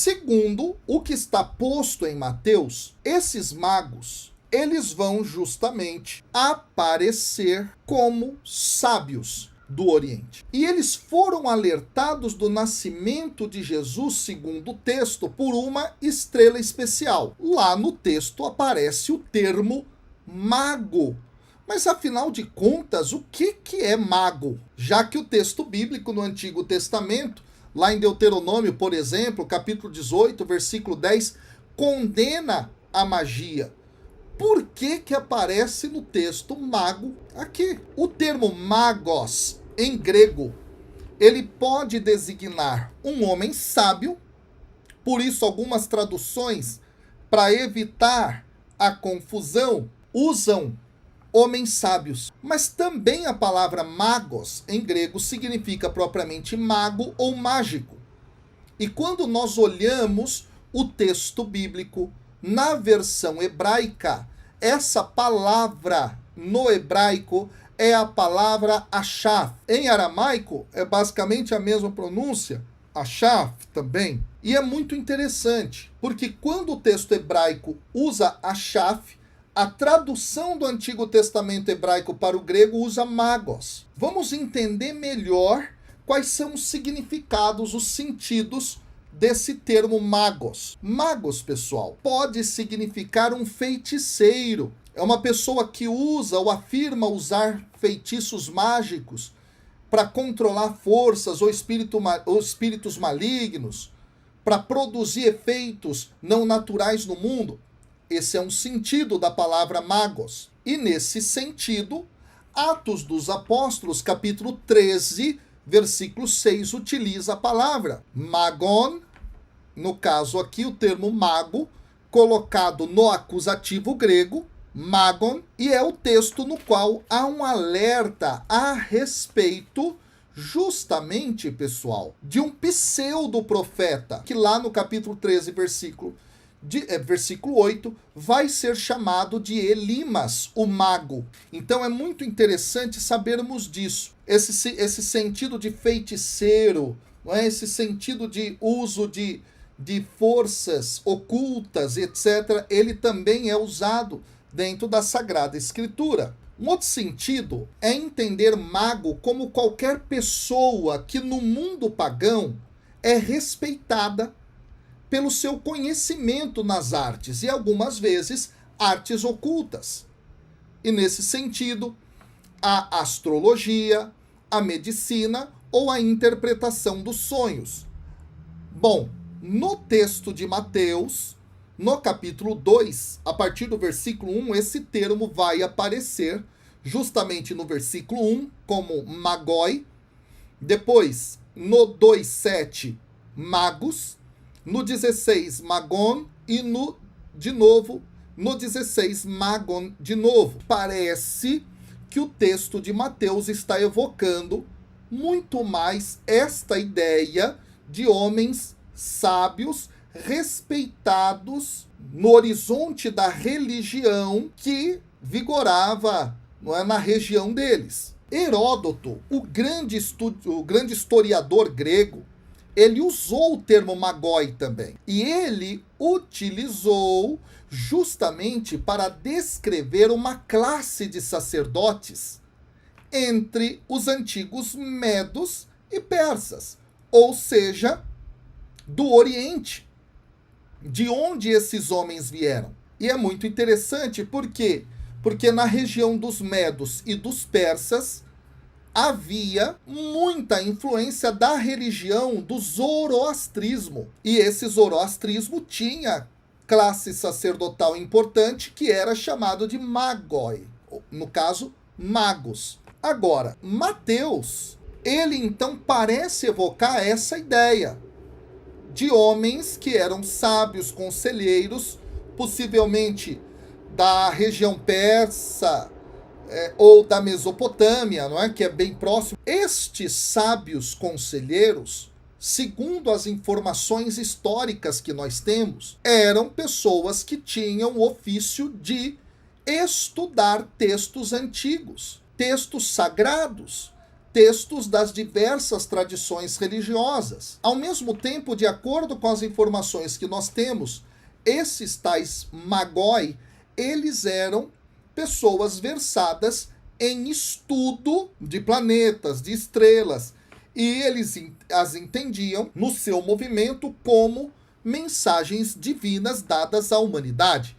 Segundo o que está posto em Mateus, esses magos, eles vão justamente aparecer como sábios do Oriente. E eles foram alertados do nascimento de Jesus, segundo o texto, por uma estrela especial. Lá no texto aparece o termo mago. Mas afinal de contas, o que é mago? Já que o texto bíblico no Antigo Testamento, lá em Deuteronômio, por exemplo, capítulo 18, versículo 10, condena a magia. Por que aparece no texto mago aqui? O termo magos, em grego, ele pode designar um homem sábio, por isso algumas traduções, para evitar a confusão, usam homens sábios. Mas também a palavra magos, em grego, significa propriamente mago ou mágico. E quando nós olhamos o texto bíblico, na versão hebraica, essa palavra no hebraico é a palavra achaf. Em aramaico, é basicamente a mesma pronúncia, achaf também. E é muito interessante, porque quando o texto hebraico usa achaf, a tradução do Antigo Testamento hebraico para o grego usa magos. Vamos entender melhor quais são os significados, os sentidos desse termo magos. Magos, pessoal, pode significar um feiticeiro. É uma pessoa que usa ou afirma usar feitiços mágicos para controlar forças ou espíritos malignos, para produzir efeitos não naturais no mundo. Esse é um sentido da palavra magos. E nesse sentido, Atos dos Apóstolos, capítulo 13, versículo 6, utiliza a palavra magon, no caso aqui o termo mago, colocado no acusativo grego, magon, e é o texto no qual há um alerta a respeito, justamente, pessoal, de um pseudo-profeta, que lá no capítulo 13, versículo 8, vai ser chamado de Elimas, o mago. Então é muito interessante sabermos disso. Esse sentido de feiticeiro, não é? Esse sentido de uso de forças ocultas, etc., ele também é usado dentro da Sagrada Escritura. Um outro sentido é entender mago como qualquer pessoa que no mundo pagão é respeitada pelo seu conhecimento nas artes, e algumas vezes artes ocultas. E nesse sentido, a astrologia, a medicina ou a interpretação dos sonhos. Bom, no texto de Mateus, no capítulo 2, a partir do versículo 1, esse termo vai aparecer justamente no versículo 1 como magoi, depois no 2:7 magos, no 16 magon e de novo no 16 magon de novo. Parece que o texto de Mateus está evocando muito mais esta ideia de homens sábios, respeitados no horizonte da religião que vigorava, não é, na região deles. Heródoto, o grande historiador grego, ele usou o termo magoi também. E ele utilizou justamente para descrever uma classe de sacerdotes entre os antigos medos e persas, ou seja, do Oriente, de onde esses homens vieram. E é muito interessante porque na região dos medos e dos persas havia muita influência da religião do zoroastrismo. E esse zoroastrismo tinha classe sacerdotal importante que era chamado de magoi, no caso, magos. Agora, Mateus, ele então parece evocar essa ideia de homens que eram sábios, conselheiros, possivelmente da região persa ou da Mesopotâmia, não é? Que é bem próximo. Estes sábios conselheiros, segundo as informações históricas que nós temos, eram pessoas que tinham o ofício de estudar textos antigos, textos sagrados, textos das diversas tradições religiosas. Ao mesmo tempo, de acordo com as informações que nós temos, esses tais magoi, eles eram pessoas versadas em estudo de planetas, de estrelas, e eles as entendiam no seu movimento como mensagens divinas dadas à humanidade.